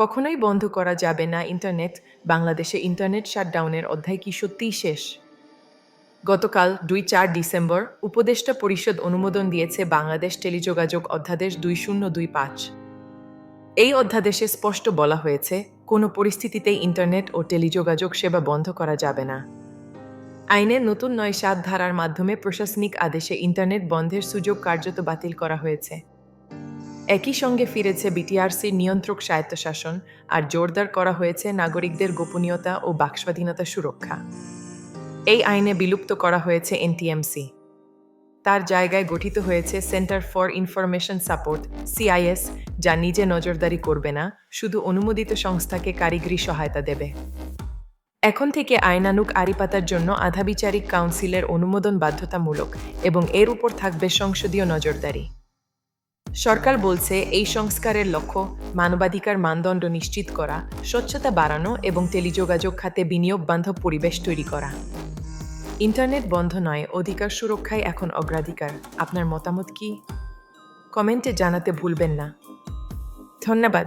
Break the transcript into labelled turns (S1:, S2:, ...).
S1: কখনোই বন্ধ করা যাবে না ইন্টারনেট। বাংলাদেশে ইন্টারনেট শাটডাউনের অধ্যায় কি সত্যিই শেষ? গতকাল ২-৪ ডিসেম্বর উপদেষ্টা পরিষদ অনুমোদন দিয়েছে বাংলাদেশ টেলিযোগাযোগ অধ্যাদেশ ২০২৫। এই অধ্যাদেশে স্পষ্ট বলা হয়েছে, কোনো পরিস্থিতিতেই ইন্টারনেট ও টেলিযোগাযোগ সেবা বন্ধ করা যাবে না। আইনের নতুন ৯-৭ ধারার মাধ্যমে প্রশাসনিক আদেশে ইন্টারনেট বন্ধের সুযোগ কার্যত বাতিল করা হয়েছে। একই সঙ্গে ফিরেছে বিটিআরসির নিয়ন্ত্রক স্বায়ত্তশাসন আর জোরদার করা হয়েছে নাগরিকদের গোপনীয়তা ও বাকস্বাধীনতা সুরক্ষা। এই আইনে বিলুপ্ত করা হয়েছে এনটিএমসি। তার জায়গায় গঠিত হয়েছে centre for information support CIS, যা নিজে নজরদারি করবে না, শুধু অনুমোদিত সংস্থাকে কারিগরি সহায়তা দেবে। এখন থেকে আইনানুগ আড়িপাতার জন্য আধাবিচারিক কাউন্সিলের অনুমোদন বাধ্যতামূলক এবং এর উপর থাকবে সংসদীয় নজরদারি। সরকার বলছে এই সংস্কারের লক্ষ্য মানবাধিকার মানদণ্ড নিশ্চিত করা, স্বচ্ছতা বাড়ানো এবং টেলিযোগাযোগ খাতে বিনিয়োগ বান্ধব পরিবেশ তৈরি করা। ইন্টারনেট বন্ধ নয়, অধিকার সুরক্ষাই এখন অগ্রাধিকার। আপনার মতামত কি? কমেন্টে জানাতে ভুলবেন না। ধন্যবাদ।